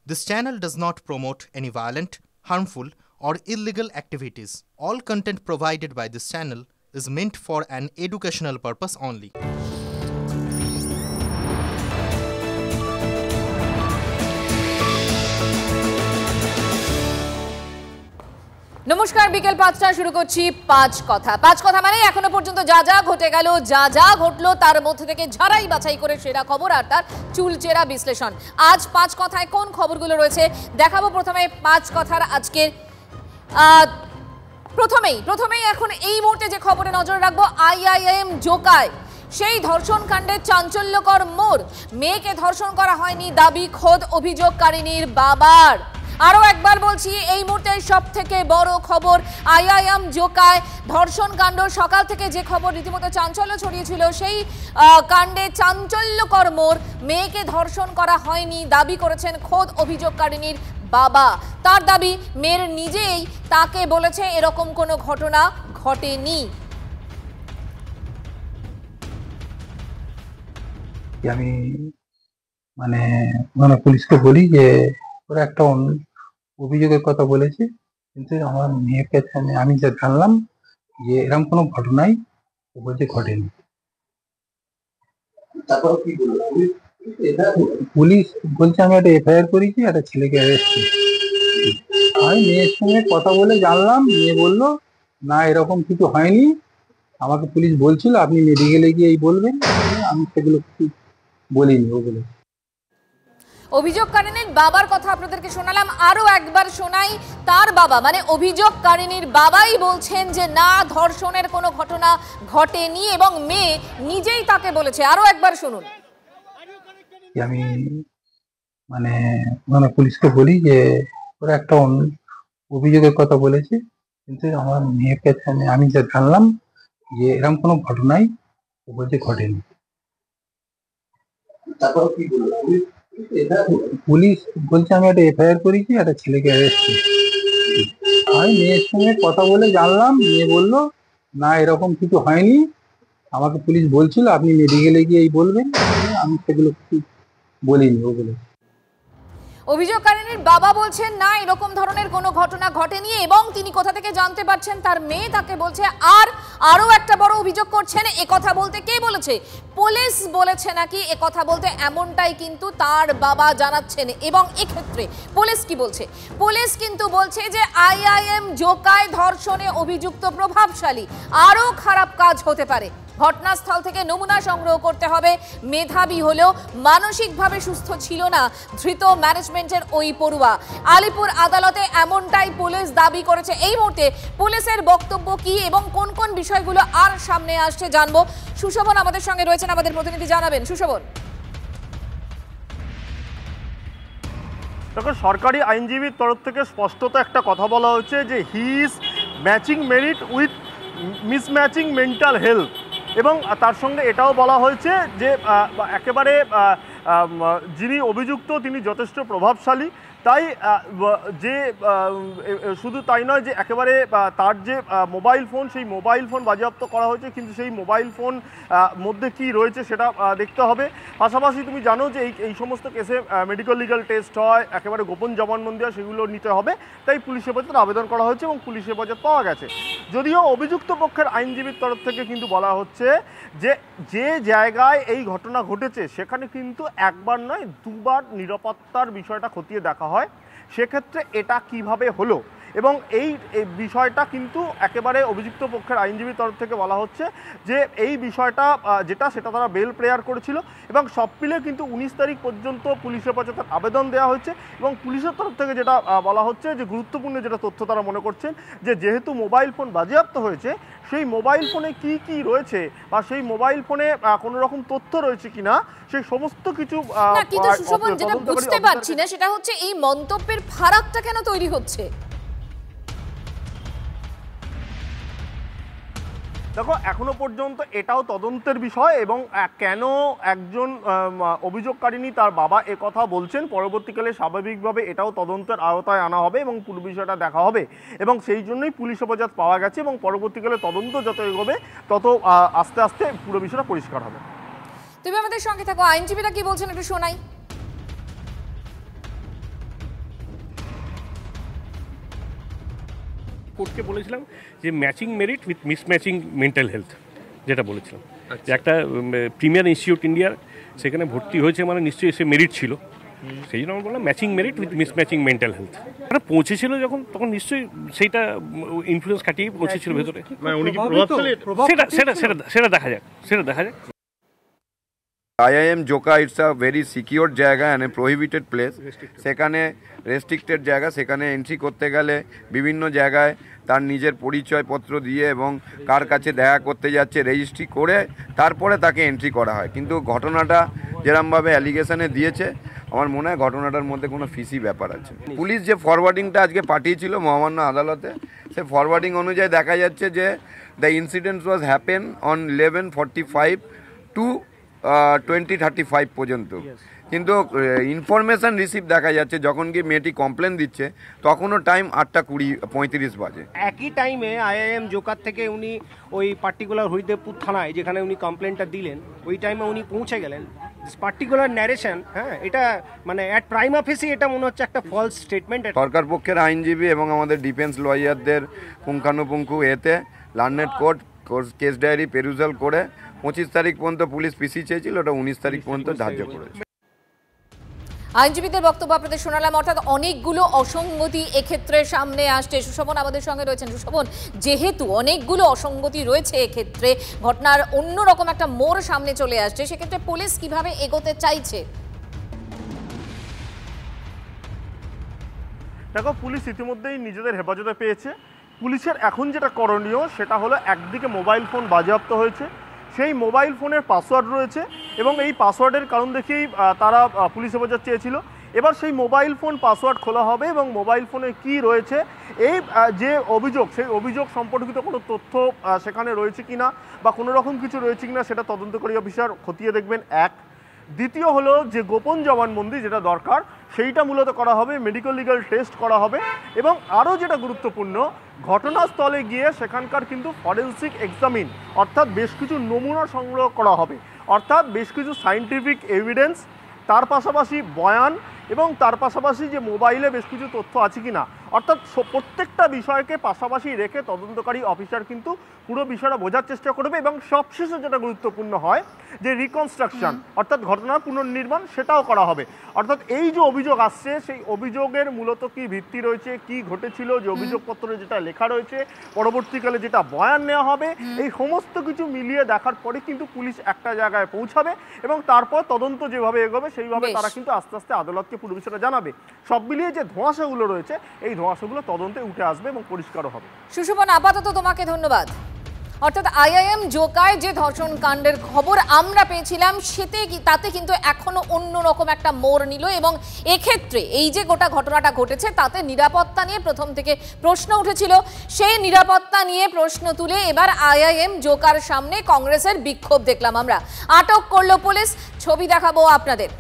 This channel does not promote any violent, harmful, or illegal activities. All content provided by this channel is meant for an educational purpose only. নমস্কার, বিকেল ৫টা শুরু করছি পাঁচ কথা মানে এখনো পর্যন্ত যা যা ঘটে গেল, যা ঘটলো তার মধ্যে থেকে ঝাড়াই বাছাই করে সেরা খবর আর তার চুলচেরা বিশ্লেষণ। আজ পাঁচ কথায় কোন খবরগুলো রয়েছে দেখাবো। প্রথমে পাঁচ কথার আজকের প্রথমেই এখন এই মুহূর্তে যে খবরে নজর রাখবো, IIM জোকায় সেই ধর্ষণ কাণ্ডের চাঞ্চল্যকর মোড়। মেয়েকে ধর্ষণ করা হয়নি দাবি খোদ অভিযোগকারিনীর বাবার। আরও একবার বলছি, এই মুহূর্তের সব থেকে বড় খবর IIM জোকায় ধর্ষণ কাণ্ড। সকাল থেকে যে খবর রীতিমতো চাঞ্চল্য ছড়িয়েছিল, সেই কাণ্ডে চাঞ্চল্যকর মোড়। মেয়েকে ধর্ষণ করা হয়নি দাবি করেছেন খোদ অভিযোগকারিনীর বাবা। তার দাবি, মেয়ের নিজেই তাকে বলেছে এরকম কোনো ঘটনা ঘটেনি। আমি পুলিশকে বলি যে ওরা একটা অভিযোগের কথা বলেছে, কিন্তু আমার মেয়ের কাছে আমি যা জানলাম যে এরকম কোনো ঘটনাই বলছে ঘটেনি। তারপর কি বললো পুলিশ? বলছে আমি একটা FIR করেছি, একটা ছেলেকে অ্যারেস্ট করেছি। আমি মেয়ের সঙ্গে কথা বলে জানলাম, মেয়ে বললো না এরকম কিছু হয়নি। আমাকে পুলিশ বলছিল আপনি মেডিকেলে গিয়ে এই বলবেন, আমি সেগুলো কিছু বলিনি। ওগুলো অভিযোগকারিনীর বাবার কথা আপনাদেরকে শোনালাম, আরো একবার শোনাই। তার বাবা মানে অভিযোগকারিনীর বাবাই বলছেন যে না, ধর্ষণের কোনো ঘটনা ঘটেনি এবং মেয়ে নিজেই তাকে বলেছে। আরো একবার শুনুন। আমি পুলিশকে বলি যে ওরা একটা অভিযোগের কথা বলেছে, কিন্তু আমার মেয়ের কাছে আমি যা জানলাম যে এরকম কোনো ঘটনাই বলছে ঘটেনি। তারপর কি বললো পুলিশ? বলছে আমি একটা FIR করেছি, একটা ছেলেকে অ্যারেস্ট করেছি। আমি মেয়ের সঙ্গে কথা বলে জানলাম, মেয়ে বললো না এরকম কিছু হয়নি। আমাকে পুলিশ বলছিল আপনি মেডিকেলে গিয়ে এই বলবেন, আমি সেগুলো কিছু বলিনি। ওগুলো অভিযোগকারিনীর বাবা বলছেন না, এরকম ধরনের কোনো ঘটনা ঘটেনি এবং তিনি কোথা থেকে জানতে পারছেন তার মেয়ে তাকে বলছে। আর আরো একটা বড় অভিযোগ করছেন, কথা বলতে কে বলেছে? পুলিশ বলেছে নাকি কথা বলতে, এমনটাই কিন্তু তার বাবা জানাচ্ছেন। এবং এক্ষেত্রে পুলিশ কি বলছে? পুলিশ কিন্তু বলছে যে IIM জোকায় ধর্ষণে অভিযুক্ত প্রভাবশালী, আরো খারাপ কাজ হতে পারে। ঘটনাস্থল থেকে নমুনা সংগ্রহ করতে হবে। মেধাবী হলেও মানসিকভাবে সুস্থ ছিল না ধৃত ম্যানেজমেন্টের ওই পড়ুয়া। আলিপুর আদালতে এমনটাই পুলিশ দাবি করেছে। এই মুহূর্তে পুলিশের বক্তব্য কি এবং কোন কোন বিষয়গুলো আর সামনে আসছে জানবো। সুশোভন আমাদের সঙ্গে রয়েছেন, আমাদের প্রতিনিধি জানাবেন। সুশোভন। দেখো, সরকারি আইনজীবীর তরফ থেকে স্পষ্টত একটা কথা বলা হয়েছে যে he is matching merit with মিসম্যাচিং mental health, এবং তার সঙ্গে এটাও বলা হয়েছে যে একেবারে যিনি অভিযুক্ত তিনি যথেষ্ট প্রভাবশালী। তাই যে শুধু তাই নয় যে একেবারে তার যে মোবাইল ফোন, সেই মোবাইল ফোন বাজেয়াপ্ত করা হয়েছে, কিন্তু সেই মোবাইল ফোন মধ্যে কি রয়েছে সেটা দেখতে হবে। পাশাপাশি তুমি জানো যে এই সমস্ত কেসে মেডিকেল লিগাল টেস্ট হয়, একেবারে গোপন জবানবন্দি হয়, সেগুলো নিতে হবে। তাই পুলিশ হেফাজতের আবেদন করা হয়েছে এবং পুলিশ হেফাজত পাওয়া গেছে। যদিও অভিযুক্ত পক্ষের আইনজীবীর তরফ থেকে কিন্তু বলা হচ্ছে যে যে জায়গায় এই ঘটনা ঘটেছে সেখানে কিন্তু একবার নয় দুবার নিরাপত্তার বিষয়টা খতিয়ে দেখা হয়। সেক্ষেত্রে এটা কিভাবে হলো এবং এই বিষয়টা কিন্তু একেবারে অভিযুক্ত পক্ষের আইনজীবীর তরফ থেকে বলা হচ্ছে যে এই বিষয়টা সেটা তারা বেল প্রেয়ার করেছিল এবং সব মিলে কিন্তু 19 তারিখ পর্যন্ত পুলিশ হেফাজতের আবেদন দেওয়া হয়েছে। এবং পুলিশের তরফ থেকে যেটা বলা হচ্ছে যে গুরুত্বপূর্ণ যেটা তথ্য তারা মনে করছেন যে যেহেতু মোবাইল ফোন বাজেয়াপ্ত হয়েছে, সেই মোবাইল ফোনে কি রয়েছে বা সেই মোবাইল ফোনে কোনো রকম তথ্য রয়েছে কিনা সেই সমস্ত কিছু। কিন্তু সুশোভন, যেটা বুঝতে পারছি না সেটা হচ্ছে এই মন্তব্যের ফারাকটা কেন তৈরি হচ্ছে? দেখো, এখনো পর্যন্ত এটাও তদন্তের বিষয় এবং কেন একজন অভিযোগকারিনী তার বাবা কথা বলছেন, পরবর্তীকালে স্বাভাবিকভাবে এটাও তদন্তের আওতায় আনা হবে এবং পুরো বিষয়টা দেখা হবে এবং সেই জন্যই পুলিশ হেফাজত পাওয়া গেছে এবং পরবর্তীকালে তদন্ত যত এগোবে তত আস্তে আস্তে পুরো বিষয়টা পরিষ্কার হবে। তুমি আমাদের সঙ্গে থাকো, আইনজীবীরা কি বলছেন একটু শোনাই। কোর্টকে বলেছিলাম যে matching merit with মিসম্যাচিং mental health, যেটা বলেছিলাম যে একটা প্রিমিয়ার ইনস্টিটিউট ইন্ডিয়ার সেখানে ভর্তি হয়েছে মানে নিশ্চয়ই সে মেরিট ছিল, সেই জন্য আমরা বললাম matching merit with মিসম্যাচিং mental health. ওটা পৌঁছেছিল যখন তখন নিশ্চয়ই সেইটা ইনফ্লুয়েন্স কাটিয়ে পৌঁছেছিল ভেতরে, সেটা দেখা যাক, IIM Joka it's a very secure জায়গা অ্যান্ড এ প্রহিবিটেড প্লেস। সেখানে রেস্ট্রিক্টেড জায়গা, সেখানে এন্ট্রি করতে গেলে বিভিন্ন জায়গায় তার নিজের পরিচয়পত্র দিয়ে এবং কার কাছে দেখা করতে যাচ্ছে রেজিস্ট্রি করে তারপরে তাকে এন্ট্রি করা হয়। কিন্তু ঘটনাটা যেরমভাবে অ্যালিগেশনে দিয়েছে আমার মনে হয় ঘটনাটার মধ্যে কোনো ফিসি ব্যাপার আছে। পুলিশ যে ফরওয়ার্ডিংটা আজকে পাঠিয়েছিল মহামান্য আদালতে, সে ফরওয়ার্ডিং অনুযায়ী দেখা যাচ্ছে যে the incident was happen on 11:45 to 20:35 পর্যন্ত। কিন্তু ইনফরমেশান রিসিভ দেখা যাচ্ছে যখন কি মেয়েটি কমপ্লেন দিচ্ছে তখনও টাইম 8:35 বাজে। একই টাইমে IIM জোকার থেকে উনি ওই পার্টিকুলার হরিদেবপুর থানায় যেখানে উনি কমপ্লেনটা দিলেন ওই টাইমে উনি পৌঁছে গেলেন। পার্টিকুলার ন্যারেশন, হ্যাঁ, এটা মানে অ্যাট প্রাইম অফিসে এটা মনে হচ্ছে একটা ফলস স্টেটমেন্ট। সরকার পক্ষের আইনজীবী এবং আমাদের ডিফেন্স লয়ারদের পুঙ্খানুপুঙ্খু এতে লার্নেড কোর্ট কেস ডায়েরি পেরুজাল করে 25 তারিখ পর্যন্ত পুলিশ পিসি চেয়েছিল, ওটা 19 তারিখ পর্যন্ত ধার্য করেছে। আইনজীবীদের বক্তব্য আপনাদের শোনালাম, অর্থাৎ অনেকগুলো অসঙ্গতি এক্ষেত্রে সামনে আসছে। সুশোভন আমাদের সঙ্গে রয়েছেন। সুশোভন, যেহেতু অনেকগুলো অসঙ্গতি রয়েছে এক্ষেত্রে, ঘটনার অন্যরকম একটা মোড় সামনে চলে আসছে, সেক্ষেত্রে পুলিশ কিভাবে এগোতে চাইছে? দেখো, পুলিশ ইতিমধ্যেই নিজেদের হেফাজতে পেয়েছে। পুলিশের এখন যেটা করণীয় সেটা হলো, একদিকে মোবাইল ফোন বাজেয়াপ্ত হয়েছে, সেই মোবাইল ফোনের পাসওয়ার্ড রয়েছে এবং এই পাসওয়ার্ডের কারণ দেখেই তারা পুলিশ হেফাজত চেয়েছিল। এবার সেই মোবাইল ফোন পাসওয়ার্ড খোলা হবে এবং মোবাইল ফোনে কি রয়েছে, এই যে অভিযোগ, সেই অভিযোগ সম্পর্কিত কোনো তথ্য সেখানে রয়েছে কিনা বা কোনো রকম কিছু রয়েছে কিনা সেটা তদন্তকারী অফিসার খতিয়ে দেখবেন। এক, দ্বিতীয় হলো যে গোপন জবানবন্দি যেটা দরকার সেইটা মূলত করা হবে, মেডিকেল লিগ্যাল টেস্ট করা হবে এবং আরও যেটা গুরুত্বপূর্ণ, ঘটনাস্থলে গিয়ে সেখানকার কিন্তু ফরেন্সিক এক্সামিন অর্থাৎ বেশ কিছু নমুনা সংগ্রহ করা হবে, অর্থাৎ বেশ কিছু সায়েন্টিফিক এভিডেন্স, তার পাশাপাশি বয়ান এবং তার পাশাপাশি যে মোবাইলে বেশ কিছু তথ্য আছে কিনা, অর্থাৎ প্রত্যেকটা বিষয়কে পাশাপাশি রেখে তদন্তকারী অফিসার কিন্তু পুরো বিষয়টা বোঝার চেষ্টা করবে এবং সবশেষে যেটা গুরুত্বপূর্ণ হয় যে রিকনস্ট্রাকশন অর্থাৎ ঘটনার পুনর্নির্মাণ সেটাও করা হবে। অর্থাৎ এই যে অভিযোগ আসছে সেই অভিযোগের মূলত কি ভিত্তি রয়েছে, কি ঘটেছিল, যে অভিযোগপত্রে যেটা লেখা রয়েছে, পরবর্তীকালে যেটা বয়ান নেওয়া হবে, এই সমস্ত কিছু মিলিয়ে দেখার পরে কিন্তু পুলিশ একটা জায়গায় পৌঁছাবে এবং তারপর তদন্ত যেভাবে এগোবে সেইভাবে তারা কিন্তু আস্তে আস্তে আদালতকে পুরো বিষয়টা জানাবে। সব মিলিয়ে যে ধোঁয়াশাগুলো রয়েছে এই ধোঁয়াশাগুলো তদন্তে উঠে আসবে এবং পরিষ্কারও হবে। সুশোভন, আপাতত তোমাকে ধন্যবাদ। অর্থাৎ IIM জোকায় যে ধর্ষণ কাণ্ডের খবর আমরা পেয়েছিলাম তাতে কিন্তু এখনো অন্যরকম একটা মোড় নিল এবং এক্ষেত্রে এই যে গোটা ঘটনাটা ঘটেছে তাতে নিরাপত্তা নিয়ে প্রথম থেকে প্রশ্ন উঠেছিল, সেই নিরাপত্তা নিয়ে প্রশ্ন তুলে এবার IIM জোকার সামনে কংগ্রেসের বিক্ষোভ দেখলাম আমরা। আটক করলো পুলিশ, ছবি দেখাবো আপনাদের।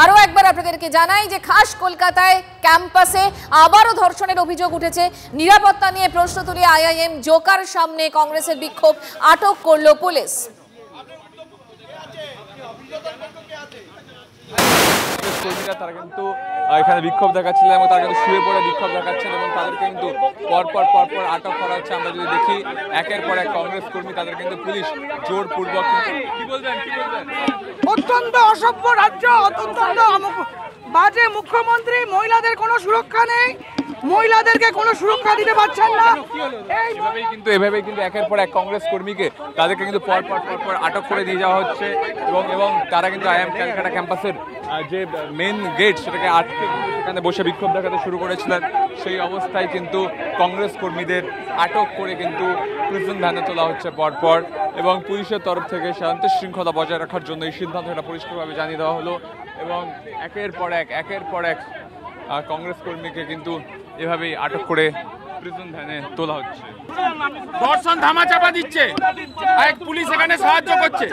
আরও একবার আপনাদেরকে জানাই যে খাস কলকাতায় ক্যাম্পাসে আবারও ধর্ষণের অভিযোগ উঠেছে, নিরাপত্তা নিয়ে প্রশ্ন তুলে IIM জোকার সামনে কংগ্রেসের বিক্ষোভ, আটক করলো পুলিশ। কর্মীরা তারা কিন্তু এখানে বিক্ষোভ দেখাচ্ছিলেন এবং তারা কিন্তু শুয়ে পড়ে বিক্ষোভ দেখাচ্ছেন এবং তাদেরকে কিন্তু পরপর আটক করা হচ্ছে। আমরা যদি দেখি একের পর এক কংগ্রেস কর্মী তাদের কিন্তু পুলিশ জোরপূর্বক, কি বলবেন অত্যন্ত অসভ্য রাজ্য, অত্যন্ত বাজে মুখ্যমন্ত্রী, মহিলাদের কোনো সুরক্ষা নেই, মহিলাদেরকে কোনো সুরক্ষা দিতে পারছেন না। এভাবেই কিন্তু একের পর এক কংগ্রেস কর্মীকে তাদেরকে কিন্তু পরপর আটক করে নিয়ে যাওয়া হচ্ছে এবং তারা কিন্তু IIM ক্যালকাটা ক্যাম্পাসের যে মেন গেট সেটাকে আটকে সেখানে বসে বিক্ষোভ দেখাতে শুরু করেছিলেন। সেই অবস্থায় কিন্তু কংগ্রেস কর্মীদের আটক করে কিন্তু প্রিজন ভ্যানে তোলা হচ্ছে পরপর এবং পুলিশের তরফ থেকে শান্তি শৃঙ্খলা বজায় রাখার জন্য এই সিদ্ধান্তটা পরিষ্কারভাবে জানিয়ে দেওয়া হলো এবং একের পর এক কংগ্রেস কর্মীকে কিন্তু এভাবেই আটক করে প্রিজন ভ্যানে তোলা হচ্ছে। ধর্ষণ ধামাচাপা দিচ্ছে, পুলিশ এখানে সাহায্য করছে,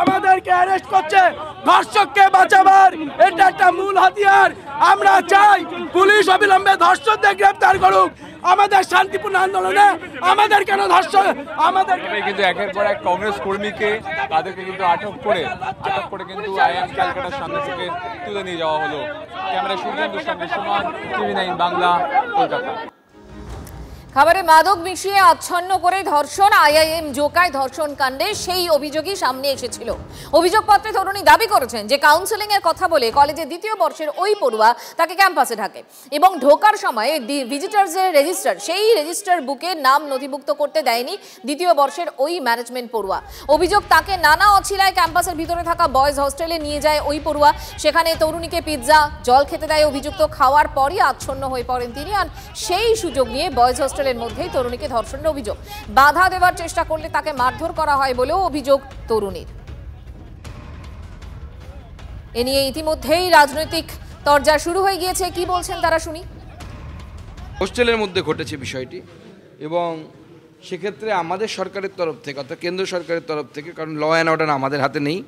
আমাদেরকে অ্যারেস্ট করছে, ধর্ষককে বাঁচাবার এটা একটা মূল হাতিয়ার। আমরা চাই পুলিশ অবিলম্বে ধর্ষকদের গ্রেফতার করুক। আমাদের শান্তিপূর্ণ আন্দোলনে আমাদের কেন ধর্ষণ, আমাদের কিন্তু একের পর এক কংগ্রেস কর্মীকে তাদেরকে কিন্তু আটক করে কিন্তু IIM ক্যালকাটার সামনে থেকে তুলে নিয়ে যাওয়া হলো। ক্যামেরা সূর্যেন্দুর সঙ্গে সুমন, TV9 বাংলা, কলকাতা। খাবারে মাদক মিশিয়ে আচ্ছন্ন করে ধর্ষণ, আইআইএম জোকায় ধর্ষণ কাণ্ডে সেই অভিযোগই সামনে এসেছিল। অভিযোগপত্রে তরুণী দাবি করেছেন যে কাউন্সেলিং এর কথা বলে কলেজের দ্বিতীয় বর্ষের ওই পড়ুয়া তাকে ক্যাম্পাসে ঢাকে এবং ঢোকার সময় ভিজিটার্সের রেজিস্টার, সেই রেজিস্টার বুকে নাম নথিভুক্ত করতে দেয়নি দ্বিতীয় বর্ষের ওই ম্যানেজমেন্ট পড়ুয়া। অভিযোগ তাকে নানা অছিলায় ক্যাম্পাসের ভিতরে থাকা বয়েজ হোস্টেলে নিয়ে যায় ওই পড়ুয়া। সেখানে তরুণীকে পিৎজা, জল খেতে দেয় অভিযুক্ত। খাওয়ার পরই আচ্ছন্ন হয়ে পড়েন তিনি। আর সেই সুযোগ নিয়ে বয়েজ হোস্টেলের মধ্যেই তরুণীকে ধর্ষণের অভিযোগ। বাধা দেওয়ার চেষ্টা করলে তাকে মারধর করা হয় বলেও অভিযোগ তরুণীর। এ নিয়ে ইতিমধ্যেই রাজনৈতিক তরজা শুরু হয়ে গিয়েছে। কি বলছেন তারা শুনি। হোস্টেলের মধ্যে ঘটেছে বিষয়টি, এবং সেক্ষেত্রে আমাদের সরকারের তরফ থেকে, অর্থাৎ কেন্দ্র সরকারের তরফ থেকে, কারণ ল অ্যান্ড অর্ডার আমাদের হাতে নেই,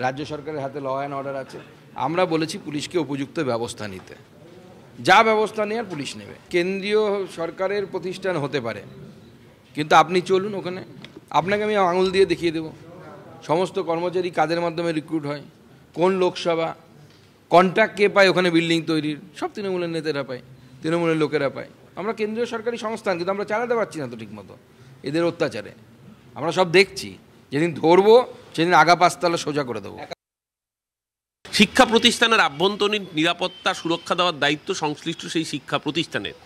রাজ্য সরকারের হাতে ল অ্যান্ড অর্ডার আছে, আমরা বলেছি পুলিশকে উপযুক্ত ব্যবস্থা নিতে। যা ব্যবস্থা নেওয়ার পুলিশ নেবে। কেন্দ্রীয় সরকারের প্রতিষ্ঠান হতে পারে, কিন্তু আপনি চলুন ওখানে, আপনাকে আমি আঙুল দিয়ে দেখিয়ে দেব সমস্ত কর্মচারী কাদের মাধ্যমে রিক্রুট হয়, কোন লোকসভা, কন্ট্রাক্ট কে পায় ওখানে বিল্ডিং তৈরির, সব তৃণমূলের নেতারা পায়, তৃণমূলের লোকেরা পায়। আমরা কেন্দ্রীয় সরকারি সংস্থান, কিন্তু আমরা চালাতে পারছি না তো ঠিকমতো এদের অত্যাচারে। আমরা সব দেখছি, যেদিন ধরবো সেদিন আগা পাঁচতলা সোজা করে দেবো। শিক্ষা প্রতিষ্ঠানের আভ্যন্তরীণ নিরাপত্তা সুরক্ষা দেওয়ার দায়িত্ব সংশ্লিষ্ট সেই শিক্ষা প্রতিষ্ঠানের।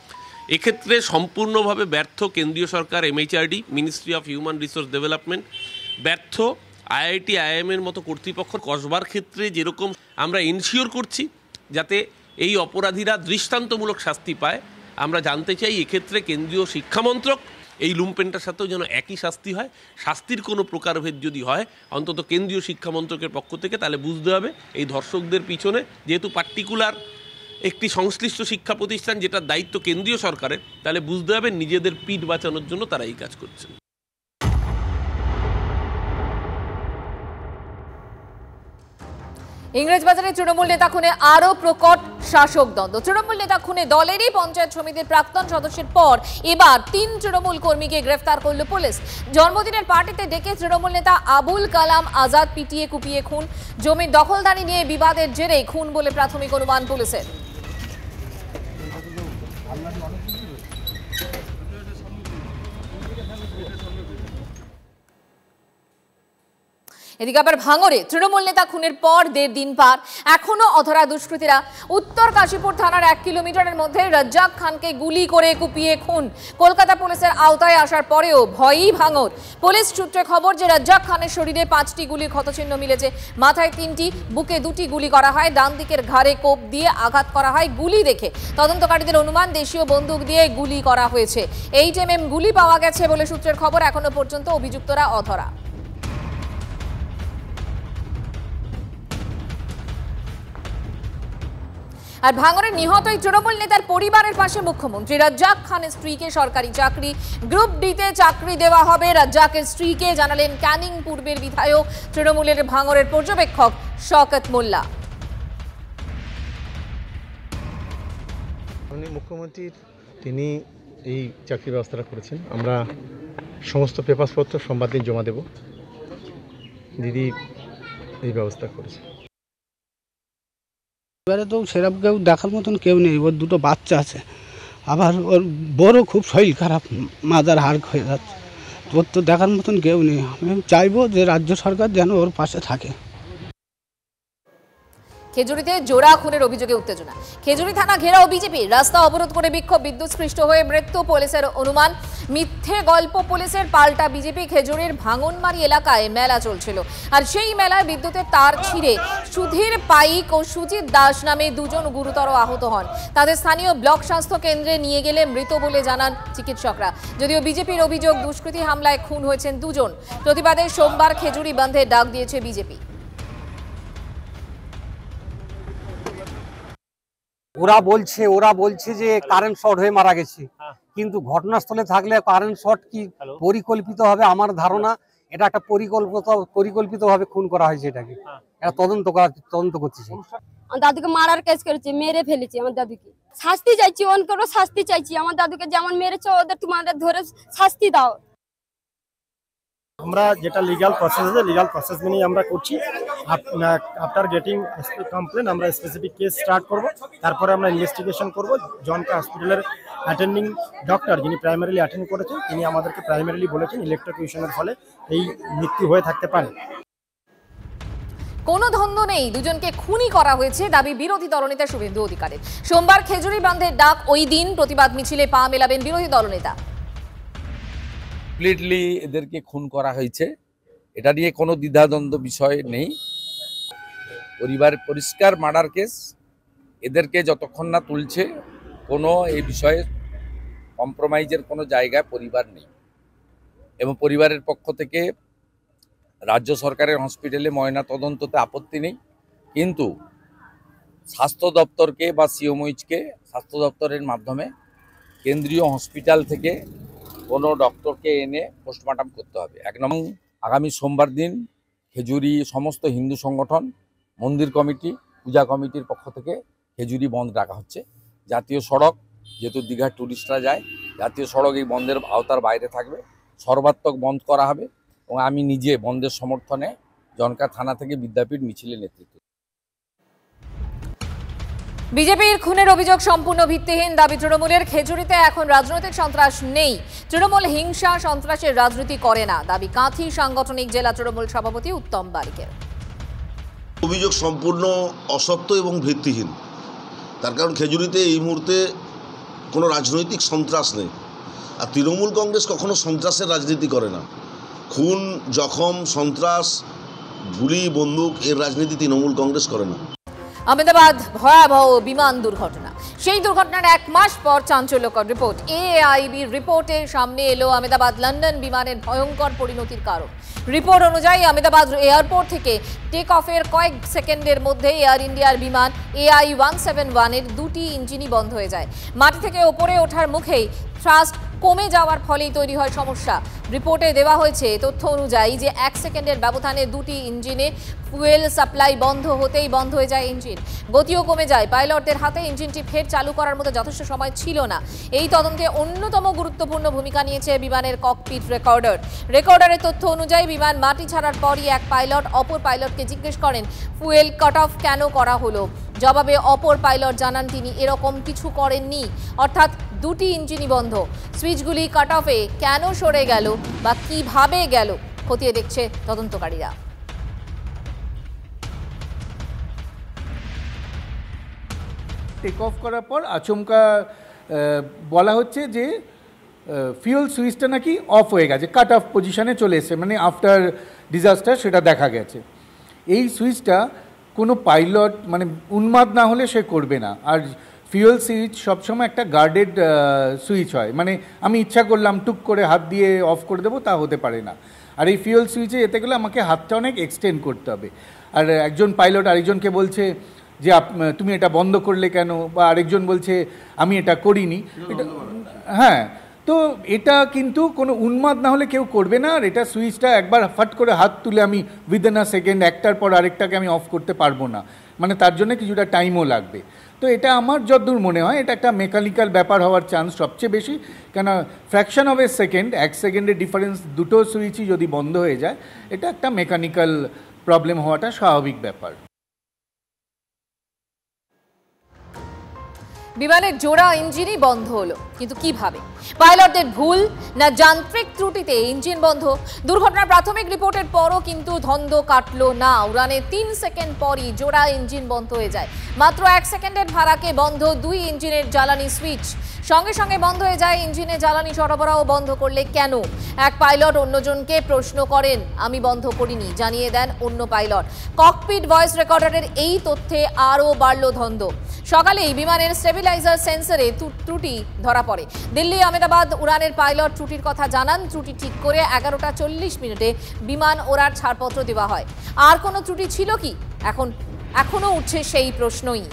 এক্ষেত্রে সম্পূর্ণভাবে ব্যর্থ কেন্দ্রীয় সরকার, MHRD, ministry of human resource development, ব্যর্থ আইআইটি, আইআইএমের মতো কর্তৃপক্ষ। কসবার ক্ষেত্রে যেরকম আমরা এনশিওর করছি যাতে এই অপরাধীরা দৃষ্টান্তমূলক শাস্তি পায়, আমরা জানতে চাই এক্ষেত্রে কেন্দ্রীয় শিক্ষামন্ত্রক এই লুম্পেনটার সাথেও যেন একই শাস্তি হয়। শাস্তির কোনো প্রকারভেদ যদি হয় অন্তত কেন্দ্রীয় শিক্ষামন্ত্রকের পক্ষ থেকে, তাহলে বুঝতে হবে এই ধর্ষকদের পিছনে যেহেতু পার্টিকুলার একটি সংশ্লিষ্ট শিক্ষা প্রতিষ্ঠান যেটার দায়িত্ব কেন্দ্রীয় সরকারের, তাহলে বুঝতে হবে নিজেদের পিঠ বাঁচানোর জন্য তারা এই কাজ করছে। ইংরেজবাজারে তৃণমূল নেতা খুনে আরো প্রকট শাসক দ্বন্দ্ব। তৃণমূল নেতা খুনে দলেরই পঞ্চায়েত সমিতির প্রাক্তন সদস্যের পর এবার 3 তৃণমূল কর্মীকে গ্রেফতার করল পুলিশ। জন্মদিনের পার্টিতে ডেকে তৃণমূল নেতা আবুল কালাম আজাদ পিটিয়ে কুপিয়ে খুন। জমির দখলদারি নিয়ে বিবাদের জেরে খুন বলে প্রাথমিক অনুমান পুলিশের। এদিকে আবার ভাঙড়ে তৃণমূল নেতা খুনের পর 1.5 দিন পার, এখনো অধরা দুষ্কৃতীরা। উত্তর কাশীপুর থানার 1 কিলোমিটারের মধ্যে রাজ্জাক খানকে গুলি করে কুপিয়ে খুন। কলকাতা পুলিশের আওতায় আসার পরেও ভয়ই ভাঙড়। পুলিশ সূত্রে খবর যে রাজ্জাক খানের শরীরে 5টি গুলির ক্ষতচিহ্ন মিলেছে। মাথায় 3টি, বুকে 2টি গুলি করা হয়। ডান দিকের ঘাড়ে কোপ দিয়ে আঘাত করা হয় গুলি দেখে। তদন্তকারীদের অনুমান দেশীয় বন্দুক দিয়ে গুলি করা হয়েছে। 8mm গুলি পাওয়া গেছে বলে সূত্রের খবর। এখনো পর্যন্ত অভিযুক্তরা অধরা। আর ভাঙড়ের নিহত এই তৃণমূল নেতার পরিবারের পাশে মুখ্যমন্ত্রী। রাজ্জাক খানের স্ত্রীকে সরকারি চাকরি, গ্রুপ ডিতে চাকরি দেওয়া হবে রাজ্জাকের স্ত্রীকে, জানালেন ক্যানিং পূর্বের বিধায়ক তৃণমূলের ভাঙড়ের পর্যবেক্ষক শওকত মোল্লা। মুখ্যমন্ত্রী তিনি এই চাকরি ব্যবস্থাটা করেছেন। আমরা সমস্ত পেপারসপত্র সোমবার দিন জমা দেব। দিদি এই ব্যবস্থা করেছে। এবারে তো সেরকম কেউ দেখার মতন কেউ নেই। ওর 2টো বাচ্চা আছে, আবার ওর বড় খুব শরীর খারাপ, মাজার হাড় হয়ে যাচ্ছে। ওর তো দেখার মতন কেউ নেই। আমি চাইবো যে রাজ্য সরকার যেন ওর পাশে থাকে। খেজুরিতে জোড়া খুনের অভিযোগে উত্তেজনা। খেজুরি থানা ঘেরাও বিজেপি, রাস্তা অবরোধ করে বিক্ষোভ, বিদ্যুৎস্পৃষ্ট হয়ে মৃত্যু। পুলিশের অনুমান মিথ্যে গল্প পুলিশের, পাল্টা বিজেপি। খেজুরির ভাঙনমারি এলাকায় মেলা চলছিল, আর সেই মেলায় বিদ্যুতের তার ছিঁড়ে সুধীর পাইক ও সুজিত দাস নামে 2 জন গুরুতর আহত হন। তাদের স্থানীয় ব্লক স্বাস্থ্য কেন্দ্রে নিয়ে গেলে মৃত বলে জানান চিকিৎসকরা। যদিও বিজেপির অভিযোগ দুষ্কৃতী হামলায় খুন হয়েছেন 2 জন। প্রতিবাদে সোমবার খেজুরি বন্ধে ডাক দিয়েছে বিজেপি। ওরা বলছে যে কারেন্ট শর্ট হয়ে মারা গেছে, কিন্তু ঘটনাস্থলে থাকলে কারেন্ট শর্ট কি পরিকল্পিত হবে? আমার ধারণা এটা একটা পরিকল্পিতভাবে খুন করা হয়েছে। এটাকে এটা তদন্ত করছে। আমার দাদুকে মারার কেস করেছে, মেরে ফেলেছে আমার দাদুকে। শাস্তি চাইছি, অনেকেরও শাস্তি চাইছি। আমার দাদুকে যেমন মেরেছে ওদের তোমাদের ধরে শাস্তি দাও। আমরা যেটা লিগ্যাল প্রসেস আছে লিগ্যাল প্রসেস মেনেই আমরা করছি। আফটার গেটিং কমপ্লেন আমরা স্পেসিফিক কেস স্টার্ট করব, তারপরে আমরা ইনভেস্টিগেশন করব। জনকা হসপিটালের অ্যাটেন্ডিং ডক্টর যিনি প্রাইমারিলি অ্যাটেন্ড করেছেন তিনি আমাদেরকে প্রাইমারিলি বলেছেন ইলেকট্রোকিউশনের ফলে এই মৃত্যু হয়ে থাকতে পারে। কোনো দ্বন্দ্ব নেই, দুজনকে খুনই করা হয়েছে দাবি বিরোধী দলনেতা শুভেন্দু অধিকারীর। সোমবার খেজুরি বাঁধের ডাক, ওই দিন প্রতিবাদ মিছিলে পা মেলাবেন বিরোধী দলনেতা। কমপ্লিটলি এদেরকে খুন করা হয়েছে, এটা নিয়ে কোনো দ্বিধাদ্বন্দ্ব বিষয় নেই। পরিবার পরিষ্কার মার্ডার কেস, এদেরকে যতক্ষণ না তুলছে কোনো এই বিষয়ে কম্প্রোমাইজের কোনো জায়গায় পরিবার নেই। এবং পরিবারের পক্ষ থেকে রাজ্য সরকারের হসপিটালে ময়না তদন্ততে আপত্তি নেই, কিন্তু স্বাস্থ্য দপ্তরকে বা সিওমইচকে স্বাস্থ্য দপ্তরের মাধ্যমে কেন্দ্রীয় হসপিটাল থেকে কোনো ডক্টরকে এনে পোস্টমর্টম করতে হবে। এক নম্বর, আগামী সোমবার দিন খেজুরি সমস্ত হিন্দু সংগঠন, মন্দির কমিটি, পূজা কমিটির পক্ষ থেকে খেজুরি বন্ধ রাখা হচ্ছে। জাতীয় সড়ক, যেহেতু দীঘার ট্যুরিস্টরা যায়, জাতীয় সড়ক এই বন্ধের আওতার বাইরে থাকবে, সর্বাত্মক বন্ধ করা হবে। এবং আমি নিজে বন্ধের সমর্থনে জনকা থানা থেকে বিদ্যাপীঠ মিছিলে নেতৃত্ব। বিজেপির খুনের অভিযোগ সম্পূর্ণ ভিত্তিহীন দাবি তৃণমূলের। খেজুরিতে এখন রাজনৈতিক সন্ত্রাস নেই, তৃণমূল হিংসা সন্ত্রাসের রাজনীতি করে না, দাবি কাঁথি সাংগঠনিক জেলা তৃণমূল সভাপতি উত্তম বারিকের। অভিযোগ সম্পূর্ণ অসত্য এবং ভিত্তিহীন। তার কারণ খেজুরিতে এই মুহূর্তে কোনো রাজনৈতিক সন্ত্রাস নেই, আর তৃণমূল কংগ্রেস কখনো সন্ত্রাসের রাজনীতি করে না। খুন, জখম, সন্ত্রাস, গুলি, বন্দুক এর রাজনীতি তৃণমূল কংগ্রেস করে না। আহমেদাবাদ ভয়াবহ বিমান দুর্ঘটনা, সেই দুর্ঘটনার 1 মাস পর চাঞ্চল্যকর রিপোর্ট। এআইবির রিপোর্টের সামনে এলো আহমেদাবাদ লন্ডন বিমানের ভয়ঙ্কর পরিণতির কারণ। রিপোর্ট অনুযায়ী আহমেদাবাদ এয়ারপোর্ট থেকে টেক অফের কয়েক সেকেন্ডের মধ্যে এয়ার ইন্ডিয়ার বিমান AI-171-এর 2টি ইঞ্জিনই বন্ধ হয়ে যায়। মাটি থেকে ওপরে ওঠার মুখেই থ্রাস্ট কমে যাওয়ার ফলেই তৈরি হয় সমস্যা। রিপোর্টে দেওয়া হয়েছে তথ্য অনুযায়ী যে 1 সেকেন্ডের ব্যবধানে 2টি ইঞ্জিনে ফুয়েল সাপ্লাই বন্ধ হতেই বন্ধ হয়ে যায় ইঞ্জিন, গতিও কমে যায়। পাইলটদের হাতে ইঞ্জিনটি ফের চালু করার মতো যথেষ্ট সময় ছিল না। এই তদন্তে অন্যতম গুরুত্বপূর্ণ ভূমিকা নিয়েছে বিমানের ককপিট রেকর্ডার। রেকর্ডারের তথ্য অনুযায়ী বিমান মাটি ছাড়ার পরই এক পাইলট অপর পাইলটকে জিজ্ঞেস করেন ফুয়েল কাট অফ কেন করা হলো। জবাবে অপর পাইলট জানান তিনি এরকম কিছু করেননি, অর্থাৎ 2টি ইঞ্জিনই বন্ধ। সুইচগুলি কাট অফে কেন সরে গেল বা কিভাবে গেল খতিয়ে দেখছে তদন্তকারীরা। টেক অফ করার পর আচমকা বলা হচ্ছে যে ফিউল সুইচটা নাকি অফ হয়ে গেছে, কাট অফ পজিশনে চলে এসেছে, মানে আফটার ডিজাস্টার সেটা দেখা গেছে। এই সুইচটা কোনো পাইলট মানে উন্মাদ না হলে সে করবে না। আর ফিউল সুইচ সবসময় একটা গার্ডেড সুইচ হয়, মানে আমি ইচ্ছা করলাম টুক করে হাত দিয়ে অফ করে দেবো, তা হতে পারে না। আর এই ফিউল সুইচে যেতে গেলে আমাকে হাতটা অনেক এক্সটেন্ড করতে হবে। আর একজন পাইলট আরেকজনকে বলছে যে তুমি এটা বন্ধ করলে কেন, বা আরেকজন বলছে আমি এটা করিনি। এটা হ্যাঁ, তো এটা কিন্তু কোনো উন্মাদ না হলে কেউ করবে না। আর এটা সুইচটা একবার ফাট করে হাত তুলে আমি উইদিন আ সেকেন্ড একটার পর আরেকটাকে আমি অফ করতে পারবো না, মানে তার জন্য কিছুটা টাইমও লাগবে। তো এটা আমার যতদূর মনে হয় এটা একটা মেকানিক্যাল ব্যাপার হওয়ার চান্স সবচেয়ে বেশি, কেন ফ্র্যাকশন অফ এ সেকেন্ড, 1 সেকেন্ডের ডিফারেন্স, দুটো সুইচই যদি বন্ধ হয়ে যায় এটা একটা মেকানিক্যাল প্রবলেম হওয়াটা স্বাভাবিক ব্যাপার। বিমানের জোড়া ইঞ্জিনই বন্ধ হলো, কিন্তু কিভাবে? পাইলটদের ভুল না যান্ত্রিক ত্রুটিতে ইঞ্জিন বন্ধ? দুর্ঘটনার প্রাথমিক রিপোর্টের পরও কিন্তু ধন্দ কাটলো না। উড়ানের 3 সেকেন্ড পরই জোড়া ইঞ্জিন বন্ধ হয়ে যায়। মাত্র 1 সেকেন্ডের ভাড়াকে বন্ধ 2 ইঞ্জিনের জ্বালানি সুইচ। সঙ্গে সঙ্গে বন্ধ হয়ে যায় ইঞ্জিনে জ্বালানি সরবরাহ। বন্ধ করলে কেন? এক পাইলট অন্যজনকে প্রশ্ন করেন, আমি বন্ধ করিনি, জানিয়ে দেন অন্য পাইলট। ককপিট ভয়েস রেকর্ডারের এই তথ্যে আরও বাড়ল ধন্দ। সকালেই বিমানের স্টেবিলাইজার সেন্সরে ত্রুটি ধরা পড়ে। দিল্লি আহমেদাবাদ উড়ানের পাইলট ত্রুটির কথা জানান। ত্রুটি ঠিক করে 11টা 40 মিনিটে বিমান ওড়ার ছাড়পত্র দেওয়া হয়। আর কোনো ত্রুটি ছিল কি? এখনো উঠছে সেই প্রশ্নই।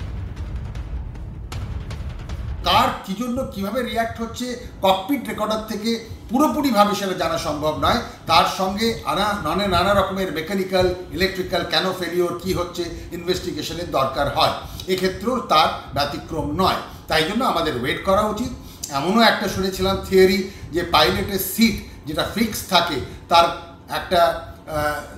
কার কি জন্য কিভাবে রিয়াক্ট হচ্ছে ককপিট রেকর্ডার থেকে পুরোপুরিভাবে সেটা জানা সম্ভব নয়। তার সঙ্গে নানা রকমের মেকানিক্যাল, ইলেকট্রিক্যাল কেন ফেলিওর কি হচ্ছে ইনভেস্টিগেশনের দরকার হয়। এক্ষেত্রেও তার ব্যতিক্রম নয়। তাই জন্য আমাদের ওয়েট করা উচিত। এমনও একটা শুনেছিলাম থিওরি যে পাইলটের সিট যেটা ফিক্স থাকে তার একটা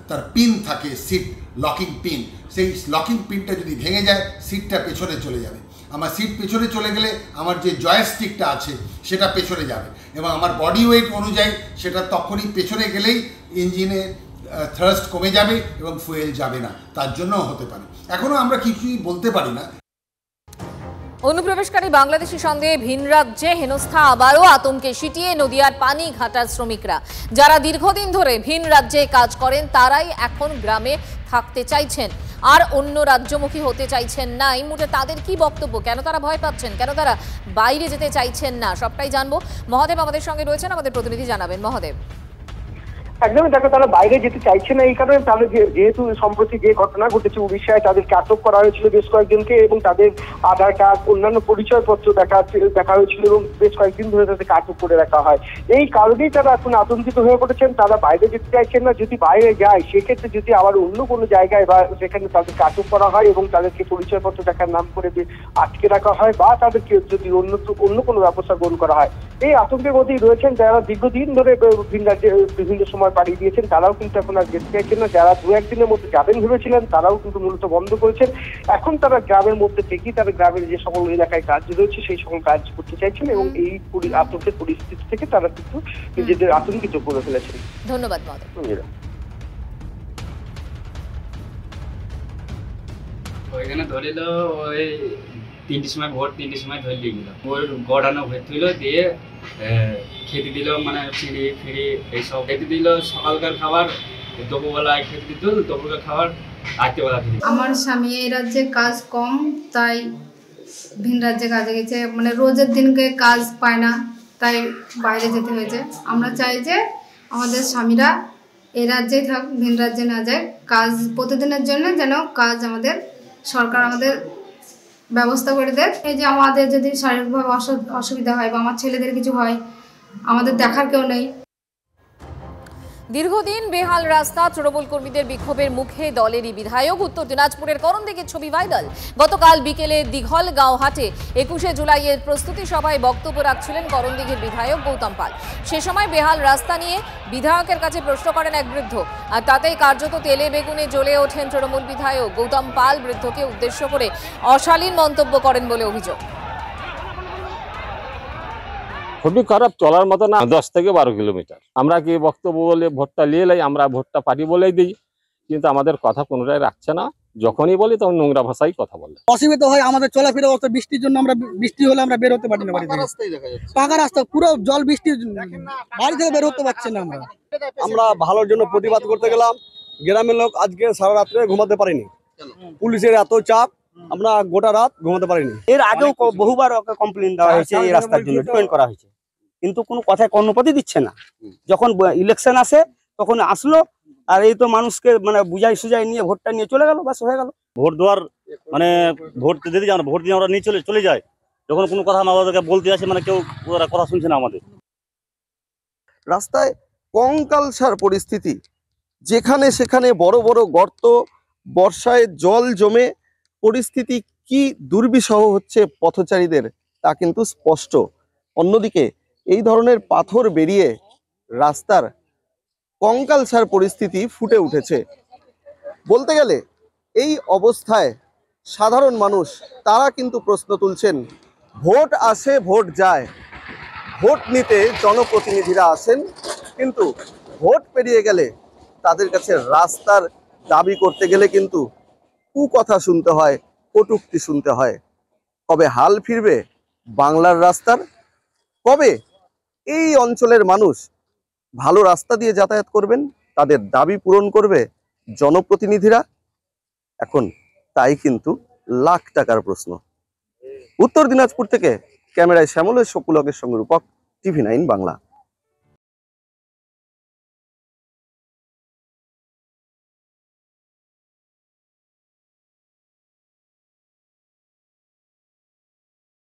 তার পিন থাকে, সিট লকিং পিন, সেই লকিং পিনটা যদি ভেঙে যায় সিটটা পেছনে চলে যাবে। আমার সিট পেছনে চলে গেলে আমার যে জয়স্টিকটা আছে সেটা পেছনে যাবে এবং আমার বডি ওয়েট অনুযায়ী সেটা তখনই পেছনে গেলেই ইঞ্জিনে থ্রাস্ট কমে যাবে এবং ফুয়েল যাবে না, তার জন্যও হতে পারে। এখনও আমরা কিছুই বলতে পারি না। অনুপ্রবেশকারী বাংলাদেশি সন্দেহে ভিন রাজ্যে হেনস্থা আবারও আতঙ্কে সিটিয়ে নদিয়ার পানি ঘাটার শ্রমিকরা। যারা দীর্ঘদিন ধরে ভিন রাজ্যে কাজ করেন তারাই এখন গ্রামে থাকতে চাইছেন আর অন্য রাজ্যমুখী হতে চাইছেন না। এই মুহূর্তে তাদের কি বক্তব্য, কেন তারা ভয় পাচ্ছেন, কেন তারা বাইরে যেতে চাইছেন না, সবটাই জানবো। মহাদেব আমাদের সঙ্গে রয়েছেন, আমাদের প্রতিনিধি জানাবেন। মহাদেব। একদমই দেখো, তারা বাইরে যেতে চাইছে না এই কারণে তাদের যেহেতু সম্প্রতি যে ঘটনা ঘটেছে উড়িষ্যায়, তাদেরকে আটক করা হয়েছিল বেশ কয়েকজনকে এবং তাদের আধার কার্ড অন্যান্য পরিচয়পত্র দেখা হয়েছিল এবং বেশ কয়েকদিন ধরে তাদেরকে আটক করে রাখা হয়। এই কারণেই তারা এখন আতঙ্কিত হয়ে পড়েছেন, তারা বাইরে যেতে চাইছেন না। যদি বাইরে যায় সেক্ষেত্রে যদি আবার অন্য কোনো জায়গায় বা সেখানে তাদেরকে আটক করা হয় এবং তাদেরকে পরিচয়পত্র দেখার নাম করে আটকে রাখা হয় বা তাদেরকে যদি অন্য কোনো ব্যবস্থা গ্রহণ করা হয়, এই আতঙ্কের মধ্যেই রয়েছেন যারা দীর্ঘদিন ধরে ভিন রাজ্যে বিভিন্ন সময় পাড়ি দিয়েছেন। তারাও কিন্তু এখন আর যেতে চাইছেন না। যারা দু একদিনের মধ্যে যাবেন ভেবেছিলেন তারাও কিন্তু মূলত বন্ধ করেছেন। এখন তারা গ্রামের মধ্যে থেকেই তারা গ্রামের যে সকল এলাকায় কাজ রয়েছে সেই সকল কাজ করতে চাইছেন এবং এই আতঙ্কের পরিস্থিতি থেকে তারা কিন্তু নিজেদের আতঙ্কিত করে ফেলেছেন। ধন্যবাদ মহাদেব। ওইখানে ধরিল ওই 3টির সময় ভোর 3টির সময় ধরে দিয়ে গেল, ওর গড়ানো ভর্তি হইলো, দিয়ে খেতে দিল, মানে ফিরি এইসব খেতে দিল। সকালকার খাবার দুপুরবেলায় খেতে দিত, দুপুরকার খাবার রাত্রিবেলা খেতে। আমার স্বামী এই রাজ্যে কাজ কম, তাই ভিন রাজ্যে কাজে গেছে, মানে রোজের দিনকে কাজ পায় না, তাই বাইরে যেতে হয়েছে। আমরা চাই যে আমাদের স্বামীরা এই রাজ্যেই থাক, ভিন রাজ্যে না যায়। কাজ প্রতিদিনের জন্য যেন কাজ আমাদের সরকার আমাদের ব্যবস্থা করে দেয়। এই যে আমাদের যদি শারীরিকভাবে অসুবিধা হয় বা আমার ছেলেদের কিছু হয়, আমাদের দেখার কেউ নেই। দীর্ঘদিন বেহাল রাস্তা, তৃণমূল কর্মীদের বিক্ষোভের মুখে দলেরই বিধায়ক। উত্তর দিনাজপুরের করণদিঘির ছবি ভাইরাল। গতকাল বিকেলে দিঘলগাঁও হাটে 21শে জুলাইয়ের প্রস্তুতি সভায় বক্তব্য রাখছিলেন করণদিঘির বিধায়ক গৌতম পাল। সে সময় বেহাল রাস্তা নিয়ে বিধায়কের কাছে প্রশ্ন করেন এক বৃদ্ধ, আর তাতেই কার্যত তেলে বেগুনে জ্বলে ওঠেন তৃণমূল বিধায়ক গৌতম পাল। বৃদ্ধকে উদ্দেশ্য করে অশালীন মন্তব্য করেন বলে অভিযোগ। খুবই খারাপ, চলার মতো না। 10 থেকে 12 কিলোমিটার। আমরা কি বক্তব্য বলে ভোটটা নিয়ে লাই, আমরা ভোটটা পারি বলেই দিই, কিন্তু আমাদের কথা কোনোটাই রাখছে না। যখনই বলি তখন নোংরা ভাষায় কথা বলে। অসুবিধা হয় আমাদের চলাফেরা অবস্থা, বৃষ্টির জন্য আমরা বৃষ্টি হলে আমরা বের হতে পারি না বাড়ি থেকে। পাকা রাস্তা, পুরো জল, বৃষ্টি, বাড়ি থেকে বের হতে পারছি না। আমরা ভালোর জন্য প্রতিবাদ করতে গেলাম, গ্রামের লোক আজকে সারা রাত্রে ঘুমাতে পারিনি, পুলিশের এত চাপ, আমরা গোটা রাত ঘুমাতে পারিনি। এর আগেও বহুবার ওকে কমপ্লেন দেওয়া হয়েছে, এই রাস্তার জন্য ডিপেন্ড করা হয়েছে, কিন্তু কোনো কথায় কর্ণপাতি দিচ্ছে না। যখন ইলেকশন আসে তখন আসলো, আর এই তো মানুষকে মানে বুঝাই সুজাই নিয়ে ভোটটা নিয়ে চলে গেল, বাস হয়ে গেল। ভোট দেওয়ার মানে ভোট দিতে যাও না, ভোট দিয়ে আমরা নিয়ে চলে যাই। যখন কোনো কথা আমাদেরকে বলতে আসে, মানে কেউ ওরা কথা শুনছে না আমাদের। রাস্তায় কঙ্কালসার পরিস্থিতি, যেখানে সেখানে বড় বড় গর্ত, বর্ষায় জল জমে পরিস্থিতি কি দুর্বিষহ হচ্ছে পথচারীদের তা কিন্তু স্পষ্ট। অন্যদিকে এই ধরনের পাথর বেরিয়ে রাস্তার কঙ্কালসার পরিস্থিতি ফুটে উঠেছে। বলতে গেলে এই অবস্থায় সাধারণ মানুষ তারা কিন্তু প্রশ্ন তুলছেন, ভোট আসে ভোট যায়, ভোট নিতে জনপ্রতিনিধিরা আসেন, কিন্তু ভোট পেরিয়ে গেলে তাদের কাছে রাস্তার দাবি করতে গেলে কিন্তু কুকথা শুনতে হয়, কটূক্তি শুনতে হয়। কবে হাল ফিরবে বাংলার রাস্তার? কবে এই অঞ্চলের মানুষ ভালো রাস্তা দিয়ে যাতায়াত করবেন, তাদের দাবি পূরণ করবে জনপ্রতিনিধিরা? এখন তাই কিন্তু লাখ টাকার প্রশ্ন। উত্তর দিনাজপুর থেকে ক্যামেরায় শ্যামলের শকুলকের সঙ্গে রূপক, TV9 বাংলা।